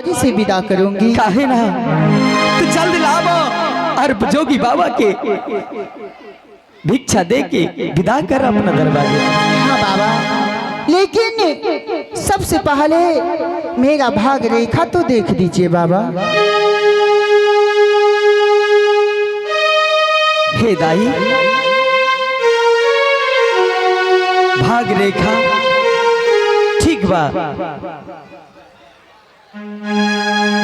दरवाजे से विदा करूंगी। काहे ना, तो जल्द लाओ और जोगी बाबा के भिक्षा दे के विदा कर अपना दरवाजे। हाँ बाबा, लेकिन सबसे पहले मेरा भाग रेखा तो देख दीजिए बाबा। हे दाई, भाग रेखा ठीक बा,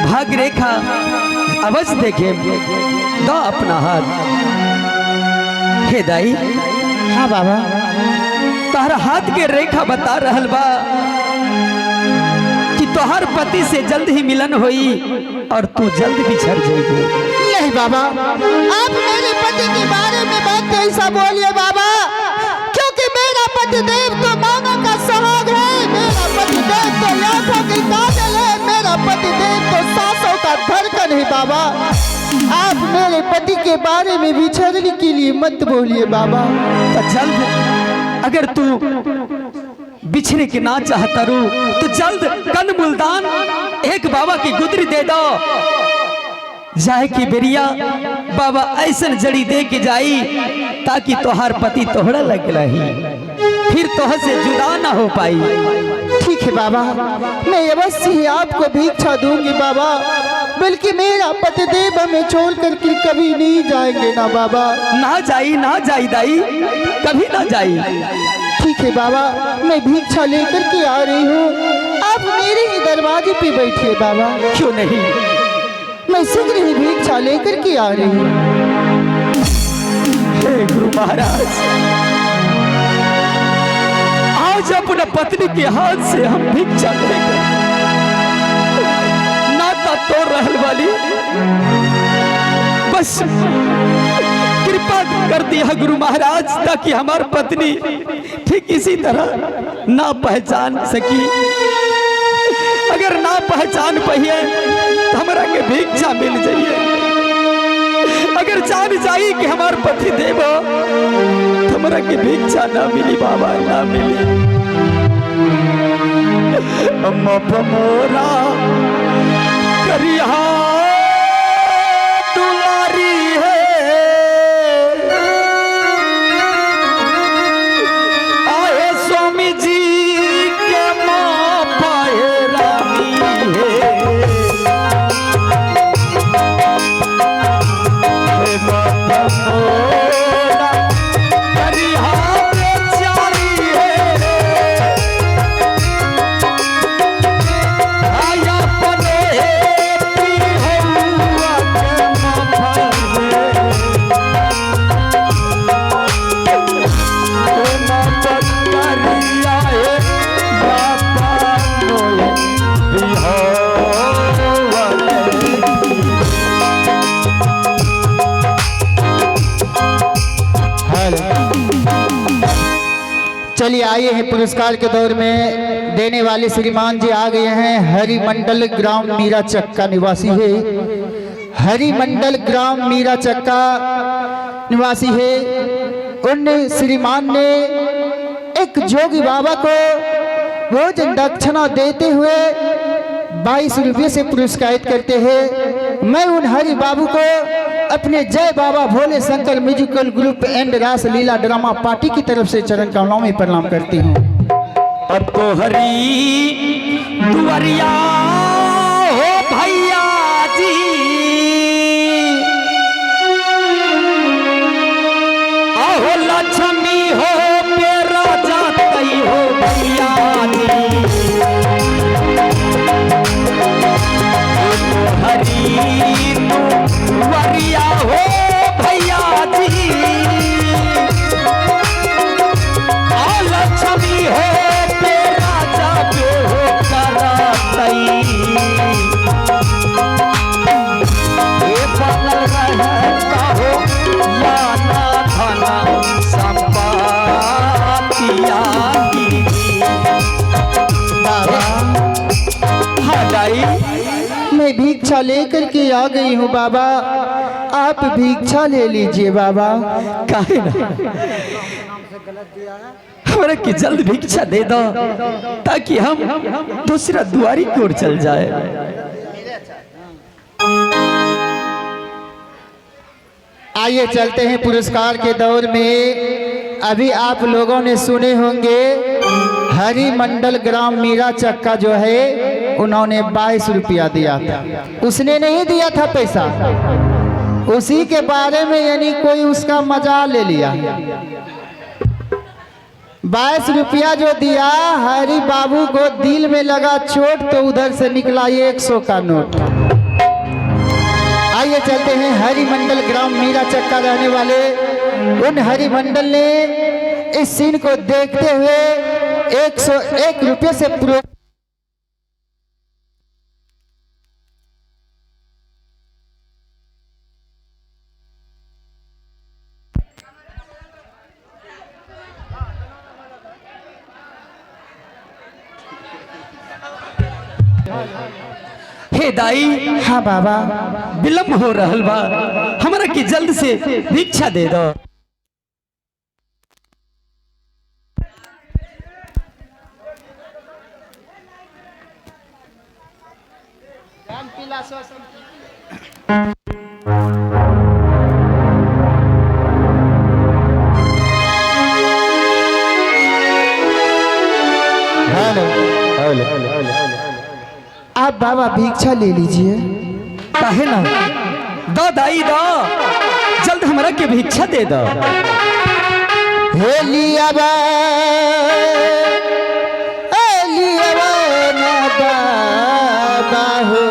भाग रेखा अवश्य देखे दो अपना हाथ। हे दाई, हाँ बाबा, तोहर हाथ के रेखा बता रहल बा कि तोहर पति से जल्द ही मिलन होई और तू जल्द बिछड़ जाएगी। नहीं बाबा, आप मेरे पति के बारे में बात कैसा बोलिए बाबा, क्योंकि मेरा पति देव तो मांगों का सुहाग है, मेरा पति देव तो लाखों की काजल है, मेरा पति देव तो सांसों का धड़कन है बाबा। आप मेरे पति के बारे में बिछड़ने के लिए मत बोलिए बाबा। तो जल्द अगर तू बिछड़े के ना चाहता रू तो जल्द कन मुल्तान एक बाबा की गुदरी दे दो, जाए की बेरिया बाबा ऐसा जड़ी दे के जाई ताकि तोहार पति तोहरा लग रही, फिर तोहर से जुदा ना हो पाई। ठीक है बाबा, मैं अवश्य ही आपको भिक्षा दूंगी बाबा, बल्कि मेरा पतिदेव हमें छोड़ करके कभी नहीं जाएंगे ना बाबा। ना जाई दाई, कभी ना जाई। ठीक है बाबा, मैं भिक्षा लेकर के आ रही हूँ, आप मेरे ही दरवाजे पे बैठिए बाबा। क्यों नहीं, मैं शीघ्र ही भिक्षा लेकर के आ रही हूँ। हे गुरु महाराज, आज अपने पत्नी के हाथ से हम भिक्षा लेकर नाता तोड़ रहल वाली, बस कृपा कर दिया गुरु महाराज ताकि हमार पत्नी ठीक इसी तरह ना पहचान सकी। अगर ना पहचान पाइए तो हमारा के भिक्षा मिल जाइए, अगर जान जाई कि हमार पति देव तो हमारा के भिक्षा ना मिली बाबा, ना मिली। अम्मा पमोरा करिया दुलारी है, आए स्वामी जी के माँ पाए रानी है। माता मोरा करिया बेचारी है, आया पने हुआ के माथा माता करिया है बाबा नोए बिहार। चलिए आइए हैं पुरस्कार के दौर में देने वाले श्रीमान जी आ गए हैं। हरिमंडल ग्राम मीरा चक्का निवासी है, हरिमंडल ग्राम मीरा चक्का निवासी है। उन श्रीमान ने एक जोगी बाबा को भोजन दक्षिणा देते हुए 22 रुपये से पुरस्कृत करते हैं। मैं उन हरि बाबू को अपने जय बाबा Bhole Shankar musical group and रास लीला ड्रामा पार्टी की तरफ से चरण कमलों में प्रणाम करती हूँ। अब तो हरी दुआरिया हो भैया जी, आहो लक्ष्मी हो मेरा जाती हो भैया जी, तो हरी दुआरिया हो भैया जी, आ लक्ष्मी हो मैं भिक्षा लेकर के आ गई हूँ बाबा, आप भिक्षा ले लीजिए बाबा। काहे ना, हमारे की जल्द भिक्षा दे दो ताकि हम दूसरा दुआरी की ओर चल जाए। आइए चलते हैं पुरस्कार के दौर में। अभी आप लोगों ने सुने होंगे हरि मंडल ग्राम मीरा चक्का जो है उन्होंने 22 रुपया दिया था। उसने नहीं दिया था पैसा, उसी के बारे में यानी कोई उसका मजाक ले लिया। 22 रुपया जो दिया, हरि बाबू को दिल में लगा चोट तो उधर से निकला 100 का नोट। आइए चलते हैं हरि मंडल ग्राम मीरा चक्का रहने वाले उन हरि मंडल ने इस सीन को देखते हुए 101 रुपये से पूरे हे दाई। हाँ बाबा, विलम्ब हो रहल बा, हमरा की जल्द से भिक्षा दे दो। आप बाबा भिक्षा ले लीजिए। काहे ना, दो दाई दो, जल्द हमरा के भिक्षा दे दो। हे लिया बा ना बाबा हो,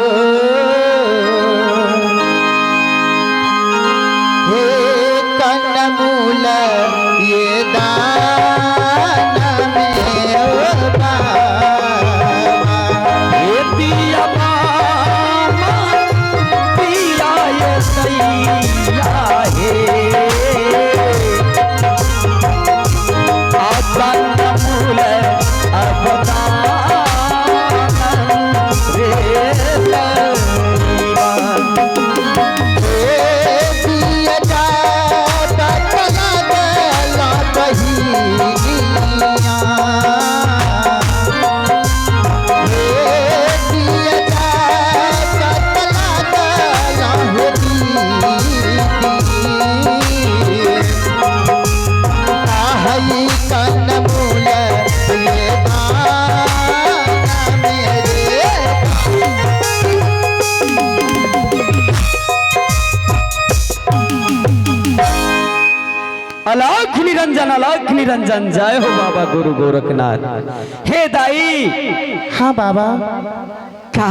हे कन्नमूल ये दाना में ओ बाबा, हे पिया बाबा, पिया ये सैया हे, कन्नमूल अवदान रे लईवा। पिया जाता चला गला बहिनिया, पिया जाता चला गला हो दीदी, आहई कन्नमूल ये दाना मेरे। अलाख निरंजन जय हो बाबा गुरु गोरखनाथ। हे दाई। हाँ बाबा, का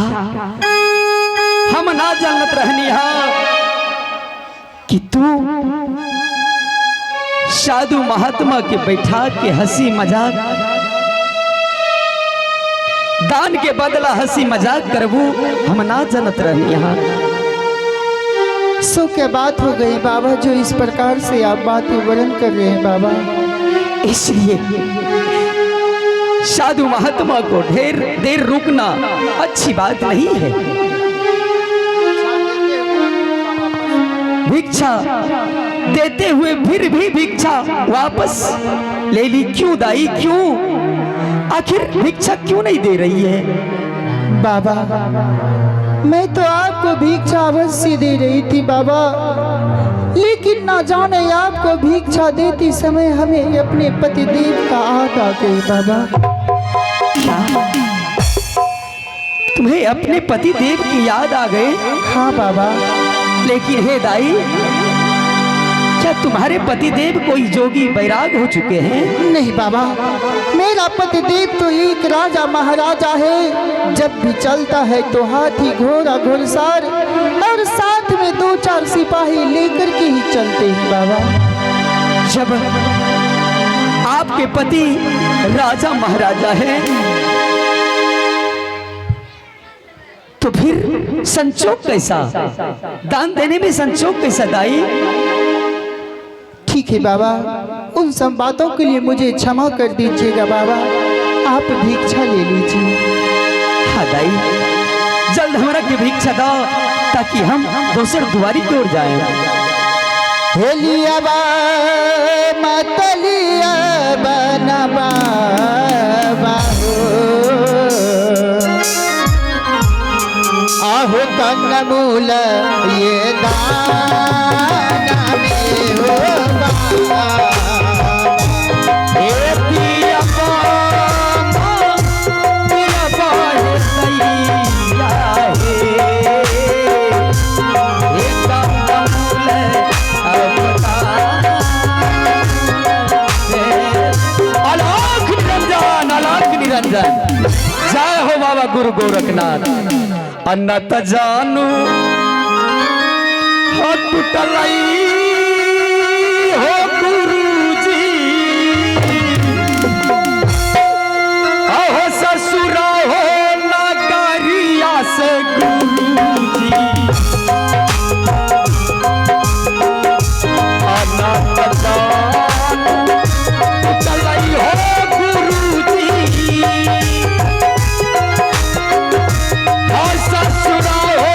हम ना जानत रहनी हा कि तू साधु महात्मा के बैठा के हंसी मजाक, दान के बदला हंसी मजाक करबू, हम ना जानत रहनी हा। सो क्या बात हो गई बाबा जो इस प्रकार से आप बातें वर्णन कर रहे हैं बाबा? इसलिए साधु महात्मा को ढेर देर रुकना अच्छी बात नहीं है। भिक्षा देते हुए फिर भी भिक्षा वापस ले ली, क्यों दाई क्यों? आखिर भिक्षा क्यों नहीं दे रही है? बाबा मैं तो आपको भिक्षा अवश्य दे रही थी बाबा, लेकिन ना जाने आपको भिक्षा देते समय हमें अपने पतिदेव का याद आ गई बाबा। तुम्हें अपने पतिदेव की याद आ गई? हाँ बाबा। लेकिन हे दाई, क्या तुम्हारे पतिदेव कोई जोगी बैराग हो चुके हैं? नहीं बाबा, मेरा पतिदेव तो एक राजा महाराजा है। जब भी चलता है तो हाथी घोड़ा घुड़सवार और साथ में 2-4 सिपाही लेकर के ही चलते हैं बाबा। जब आपके पति राजा महाराजा हैं तो फिर संचोक कैसा, दान देने में संचोक कैसा दाई? ठीक है बाबा, उन सब बातों के लिए मुझे क्षमा कर दीजिएगा बाबा, आप भिक्षा ले लीजिए। हाँ दाई, जल्द हमारा के भिक्षा दो ताकि हम दोसर दुआरी की ओर जाएं। हेलिया बा मतलिया बनबा बाहो, हो कंदमूल ये दाना में हो बाबा। ए पिया बाबा, पिया बाबा सैया हे, ए कंदमूल अलाख निरंजन, अलाख निरंजन। जय हो बाबा गुरु गोरखनाथ। अन्नत जानू हो टूटलई हो गुरुजी, अहो ससुरा हो नगरिया से गुरुजी। अन्नत जानू टूटलई हो गुरुजी, ससुरा हो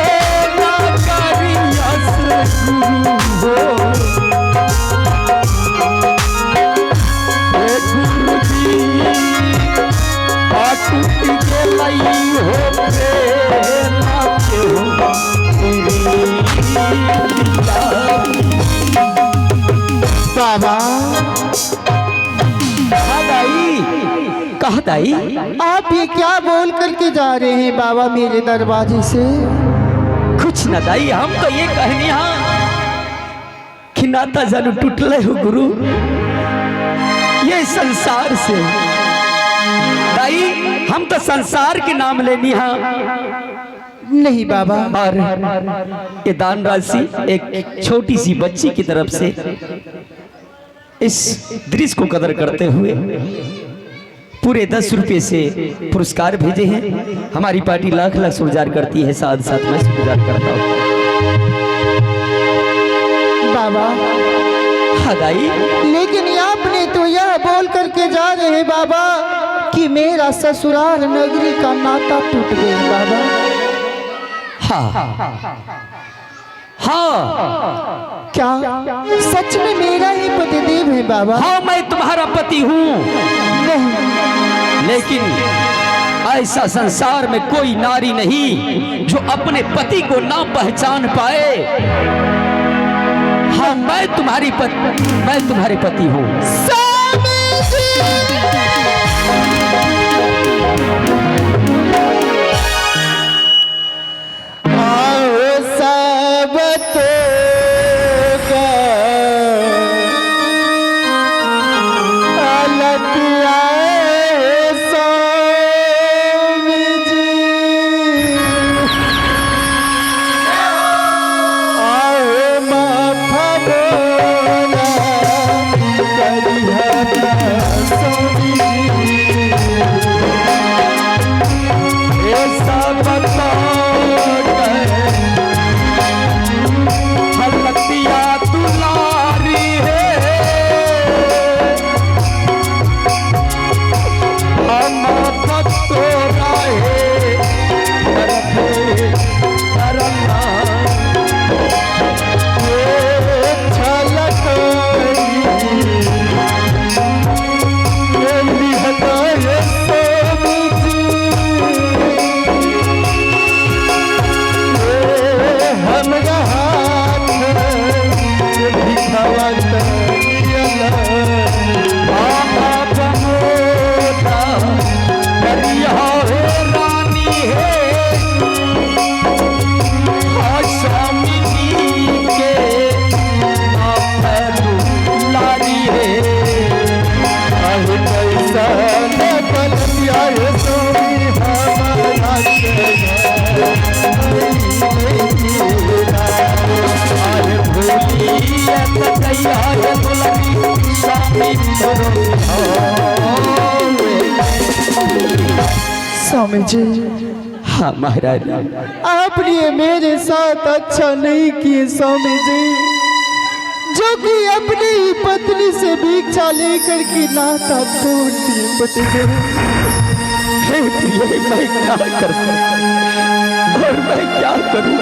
नगरिया से गुरु हो। गुरुजी टूट गेलई हो प्रेरणा के हो बाबा। कहा दाई, आप ये क्या बोल करके जा रहे हैं बाबा मेरे दरवाजे से? कुछ न दाई, हम तो ये कहनी हाँ कि नाता जानू टूटले हो गुरु ये संसार से। दाई हम तो संसार के नाम लेनी हाँ। नहीं बाबा। और ये दान राशि एक छोटी सी बच्ची की तरफ से इस दृश्य को कदर करते हुए पूरे 10 रुपये से पुरस्कार भेजे हैं। हमारी पार्टी लाख लाख सुरजार करती है, साथ साथ मैं सुरजार करता हूँ। बाबा हाँ दाई, लेकिन आपने तो यह बोल करके जा रहे हैं बाबा कि मेरा ससुराल नगरी का नाता टूट गया बाबा। हाँ हाँ, क्या सच में मेरा ही पतिदेव है बाबा? हाँ मैं तुम्हारा पति हूँ, नहीं, लेकिन ऐसा संसार में कोई नारी नहीं जो अपने पति को ना पहचान पाए। हाँ मैं तुम्हारे पति हूँ। स्वामी जी, हाँ महाराज, आपने मेरे साथ अच्छा नहीं किए स्वामी जी, जो कि अपनी ही पत्नी से भिक्षा लेकर के नाता तोड़ दिए पतिदेव। हे प्रिय, मैं क्या कर सकता और मैं क्या करूं?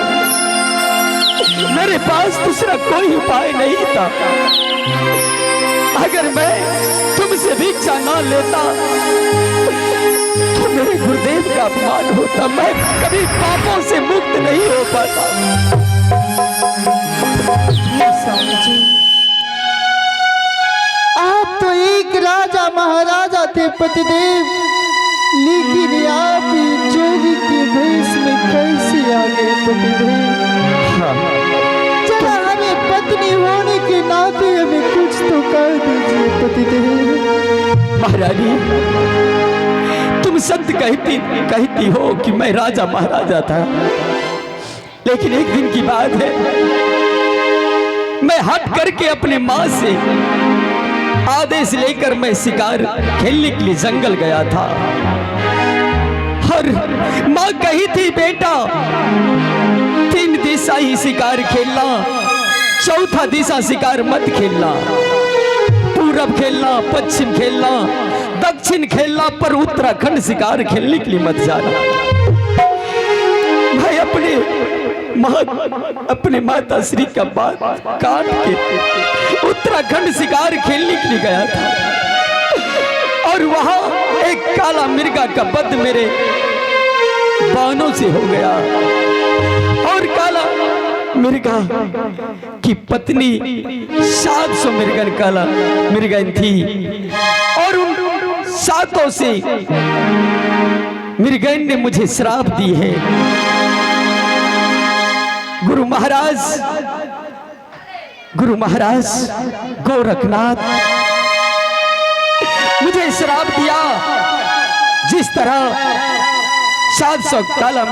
मेरे पास दूसरा कोई उपाय नहीं था। अगर मैं तुमसे भिक्षा ना लेता तो मेरे गुरुदेव का अपमान होता, मैं कभी पापों से मुक्त नहीं हो पाता। स्वामी जी, आप तो एक राजा महाराजा थे पतिदेव, लेकिन आप जोगी के भेष में कैसे आ गए पतिदेव? जरा हमें पत्नी होने के नाते हमें कुछ तो कर दीजिए पतिदेव। महारानी, तुम सत्य कहती हो कि मैं राजा महाराजा था, लेकिन एक दिन की बात है, मैं हट करके अपने माँ से आदेश लेकर मैं शिकार खेलने के लिए जंगल गया था। और माँ कही थी, बेटा 3 दिशा ही शिकार खेलना, चौथा दिशा शिकार मत खेलना। पूरब खेलना, पश्चिम खेलना, दक्षिण खेलना, पर उत्तराखंड शिकार खेलने के लिए मत जाना। भाई अपने माता श्री का बात काट के उत्तराखंड शिकार खेलने के लिए गया था, और वहां एक काला मिर्गा का वध मेरे बाणों से हो गया। और काला मिर्गा की पत्नी 700 मिर्गन काला मिर्गन थी, और उन 700 से मिर्गन ने मुझे श्राप दी है। गुरु महाराज गोरखनाथ मुझे श्राप दिया, जिस तरह 700 काला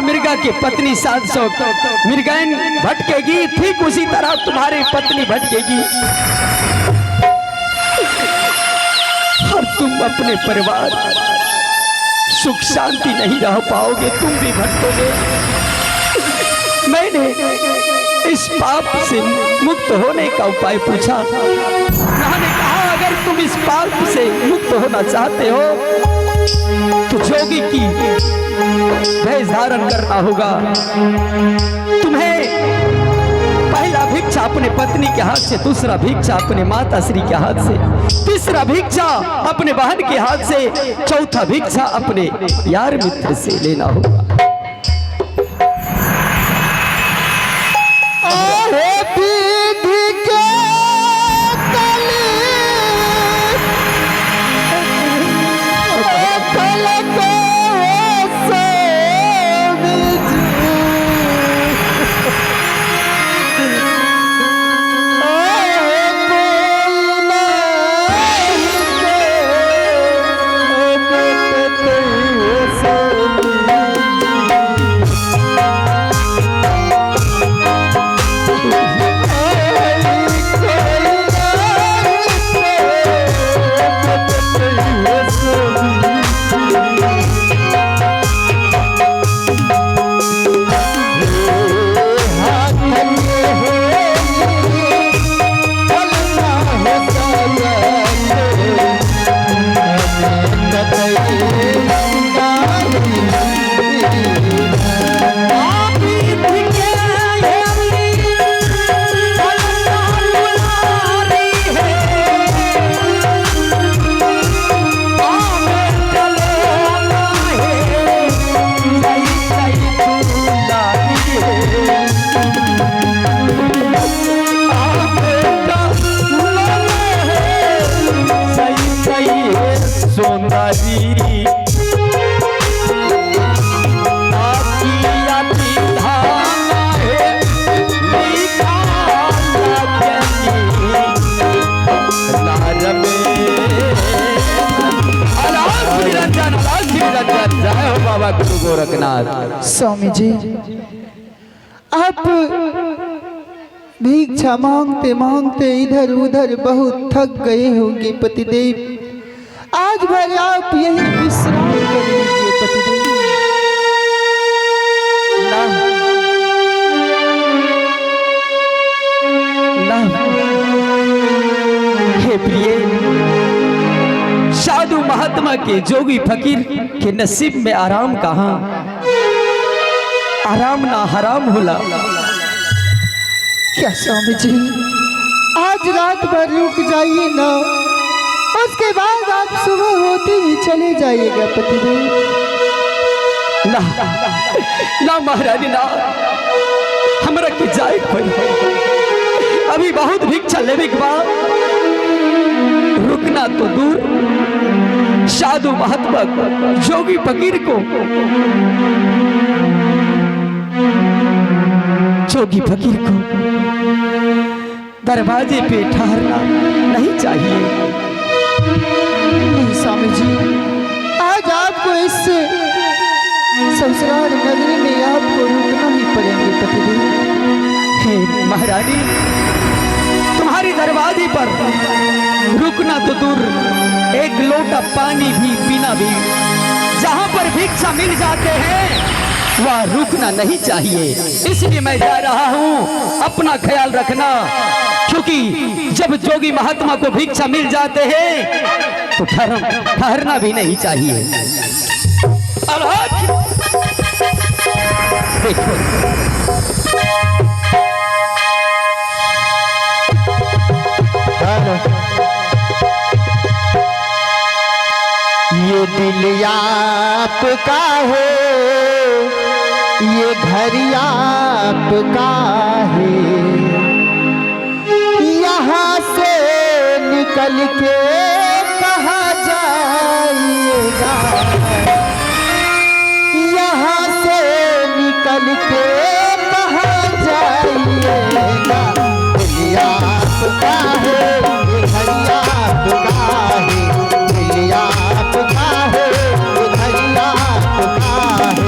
मिर्गा की पत्नी 700 मिर्गन भटकेगी, ठीक उसी तरह तुम्हारी पत्नी भटकेगी, और तुम अपने परिवार सुख शांति नहीं रह पाओगे, तुम भी भटकोगे। मैंने इस पाप से मुक्त होने का उपाय पूछा। उन्होंने कहा, अगर तुम इस पाप से मुक्त होना चाहते हो तो जोगी की वेश धारण करना होगा। तुम्हें पहला भिक्षा अपने पत्नी के हाथ से, दूसरा भिक्षा अपने माता श्री के हाथ से, तीसरा भिक्षा अपने बहन के हाथ से, चौथा भिक्षा अपने यार मित्र से लेना होगा। गोरखनाथ। स्वामी जी, आप भिक्षा मांगते मांगते इधर उधर बहुत थक गए होंगे पतिदेव, आज भर आप यही विश्राम कर लीजिए पतिदेव। हे प्रिय, साधु महात्मा के जोगी फकीर के नसीब में आराम कहाँ, आराम ना हराम होला। क्या स्वामी जी, आज आज रात भर रुक जाइए ना, उसके बाद आप सुबह होते ही चले जाइएगा पतिदेव। ना ना महारानी ना, हमरा के जाए पड़ी, अभी बहुत भिक्षा लेवे के बाद रुकना तो दूर, साधु महात्मा योगी फकीर को, जोगी फकीर को दरवाजे पे ठहरना नहीं चाहिए। नहीं स्वामी जी, आज आपको इस ससुराल नगरी में आपको रुकना ही पड़ेंगे पतिदेव। हे महारानी, तुम्हारे दरवाजे पर रुकना तो दूर, एक लोटा पानी भी पीना भी, जहां पर भिक्षा मिल जाते हैं वह रुकना नहीं चाहिए। इसलिए मैं जा रहा हूं, अपना ख्याल रखना, क्योंकि जब जोगी महात्मा को भिक्षा मिल जाते हैं तो ठहरना भी नहीं चाहिए। देखो ये दिल आपका है, ये घर आपका है, यहाँ से निकल के कहाँ जाइएगा, यहाँ से निकल के कहाँ जाइएगा। दिल आपका है, ये घर आपका है, दिल आपका है, ये घर आपका है।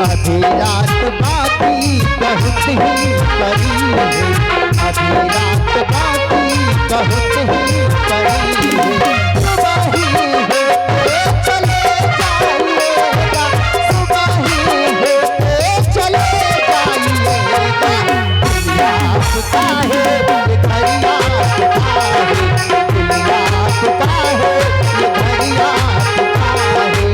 अभी रात बाकी बहुत ही करीब है, अभी रात बाकी बहुत ही करीब है। सुबह ही होते चले जाइएगा, सुबह ही होते चले जाइएगा। दिल आपका है, ये घर आपका है, दिल आपका है, ये घर आपका है।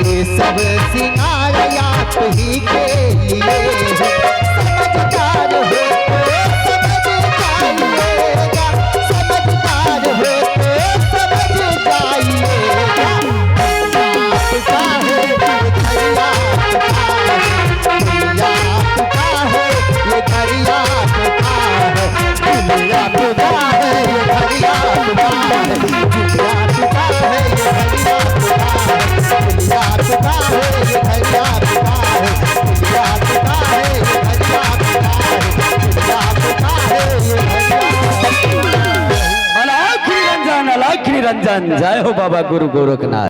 ये सब सिंगार आप ही के लिए है। समझदार हो तो समझ जाइएगा, समझदार हो तो समझ जाइएगा। आपका है ये घर आपका है, आपका है ये घर आपका रंजन। जय हो बाबा गुरु गोरखनाथ।